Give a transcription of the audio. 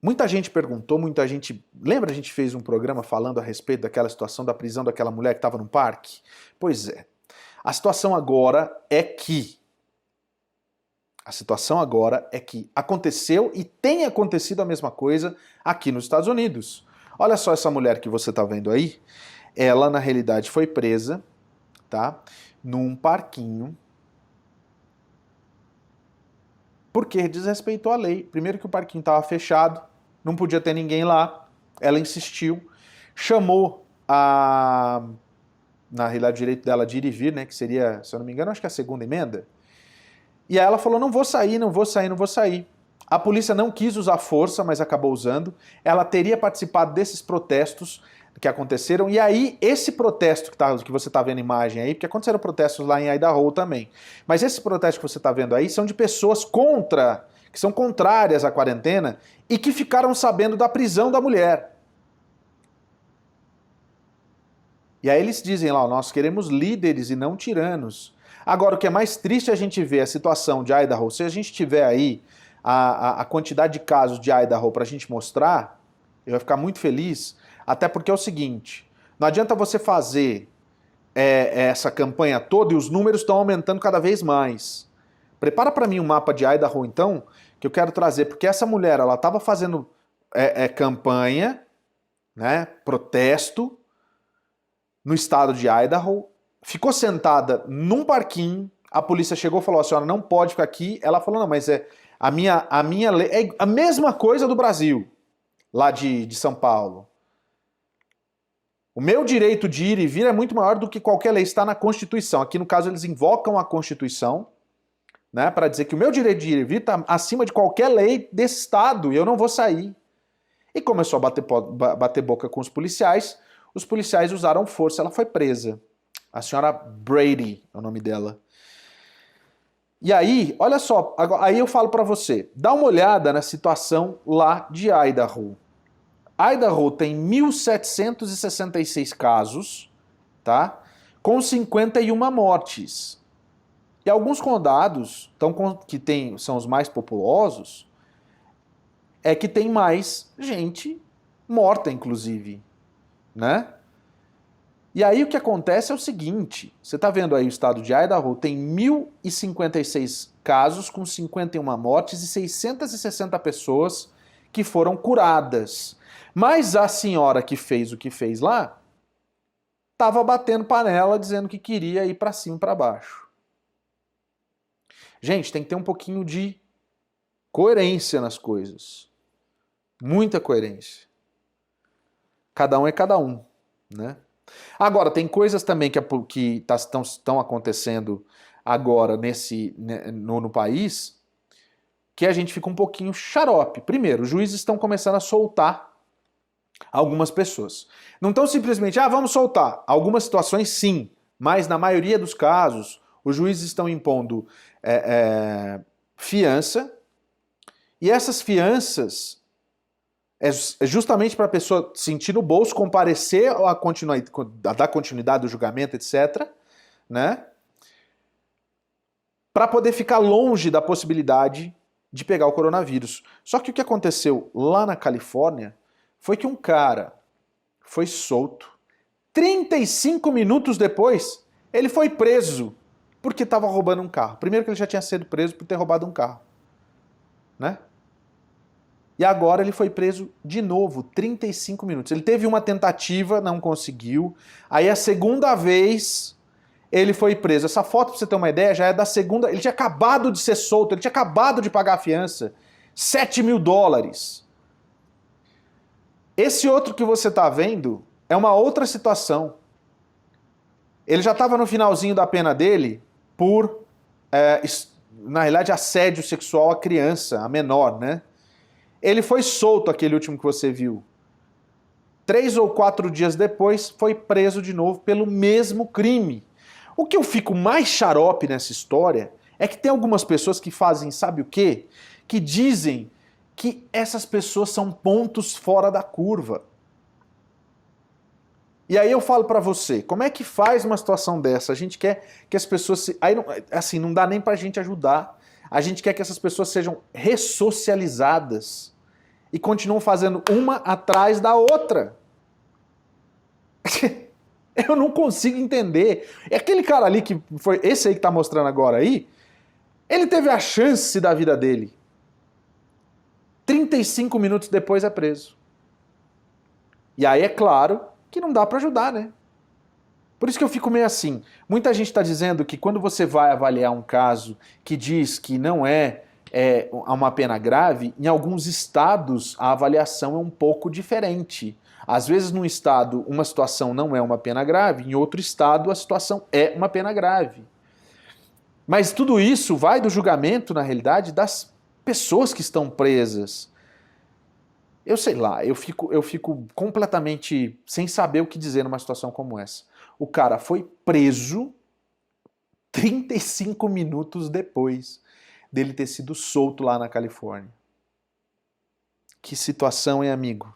Muita gente perguntou, muita gente... Lembra a gente fez um programa falando a respeito daquela situação da prisão daquela mulher que estava no parque? Pois é. A situação agora é que... aconteceu e tem acontecido a mesma coisa aqui nos Estados Unidos. Olha só essa mulher que você está vendo aí. Ela, na realidade, foi presa, tá? Num parquinho. Porque desrespeitou a lei. Primeiro que o parquinho estava fechado, não podia ter ninguém lá. Ela insistiu, chamou na realidade, o direito dela de ir e vir, né? Que seria, se eu não me engano, acho que é a segunda emenda. E aí ela falou, não vou sair, não vou sair, não vou sair. A polícia não quis usar força, mas acabou usando. Ela teria participado desses protestos que aconteceram. E aí, esse protesto que você está vendo a imagem aí, porque aconteceram protestos lá em Idaho também. Mas esses protestos que você está vendo aí são de pessoas que são contrárias à quarentena e que ficaram sabendo da prisão da mulher. E aí eles dizem lá, nós queremos líderes e não tiranos. Agora, o que é mais triste é a gente ver a situação de Idaho. Se a gente tiver aí a quantidade de casos de Idaho para a gente mostrar, eu vou ficar muito feliz, até porque é o seguinte, não adianta você fazer essa campanha toda e os números estão aumentando cada vez mais. Prepara para mim um mapa de Idaho, então, que eu quero trazer, porque essa mulher, ela estava fazendo campanha, né, protesto, no estado de Idaho, ficou sentada num parquinho, a polícia chegou e falou, a senhora não pode ficar aqui. Ela falou, não, mas a minha lei é a mesma coisa do Brasil, lá de São Paulo. O meu direito de ir e vir é muito maior do que qualquer lei, está na Constituição. Aqui, no caso, eles invocam a Constituição, né, para dizer que o meu direito de ir e vir está acima de qualquer lei desse estado e eu não vou sair. E começou a bater boca com os policiais usaram força, ela foi presa. A senhora Brady é o nome dela. E aí, olha só, aí eu falo para você, dá uma olhada na situação lá de Idaho. Idaho tem 1.766 casos, tá? Com 51 mortes. E alguns condados, que são os mais populosos, é que tem mais gente morta, inclusive, né? E aí o que acontece é o seguinte, você está vendo aí o estado de Idaho, tem 1.056 casos com 51 mortes e 660 pessoas que foram curadas. Mas a senhora que fez o que fez lá, estava batendo panela dizendo que queria ir para cima e para baixo. Gente, tem que ter um pouquinho de coerência nas coisas. Muita coerência. Cada um é cada um, né? Agora, tem coisas também que estão acontecendo agora no país que a gente fica um pouquinho xarope. Primeiro, os juízes estão começando a soltar algumas pessoas. Não estão simplesmente, vamos soltar. Algumas situações sim, mas na maioria dos casos, os juízes estão impondo fiança e essas fianças é justamente para a pessoa sentir no bolso, comparecer a dar continuidade do julgamento, etc., né? Para poder ficar longe da possibilidade de pegar o coronavírus. Só que o que aconteceu lá na Califórnia foi que um cara foi solto. 35 minutos depois, ele foi preso porque estava roubando um carro. Primeiro que ele já tinha sido preso por ter roubado um carro, né? E agora ele foi preso de novo, 35 minutos. Ele teve uma tentativa, não conseguiu. Aí a segunda vez ele foi preso. Essa foto, pra você ter uma ideia, já é da segunda... Ele tinha acabado de ser solto, ele tinha acabado de pagar a fiança. $7.000. Esse outro que você tá vendo é uma outra situação. Ele já estava no finalzinho da pena dele por, na realidade, assédio sexual à criança, a menor, né? Ele foi solto, aquele último que você viu. 3 ou 4 dias depois, foi preso de novo pelo mesmo crime. O que eu fico mais xarope nessa história é que tem algumas pessoas que fazem, sabe o quê? Que dizem que essas pessoas são pontos fora da curva. E aí eu falo pra você, como é que faz uma situação dessa? A gente quer que as pessoas... Aí, assim, não dá nem pra gente ajudar. A gente quer que essas pessoas sejam ressocializadas. e continuam fazendo uma atrás da outra. Eu não consigo entender. É aquele cara ali que foi esse aí que tá mostrando agora aí, ele teve a chance da vida dele. 35 minutos depois é preso. E aí é claro que não dá para ajudar, né? Por isso que eu fico meio assim. Muita gente está dizendo que quando você vai avaliar um caso que diz que não é uma pena grave, em alguns estados a avaliação é um pouco diferente. Às vezes, num estado, uma situação não é uma pena grave, em outro estado, a situação é uma pena grave. Mas tudo isso vai do julgamento, na realidade, das pessoas que estão presas. Eu sei lá, eu fico completamente sem saber o que dizer numa situação como essa. O cara foi preso 35 minutos depois dele ter sido solto lá na Califórnia. Que situação, hein, amigo?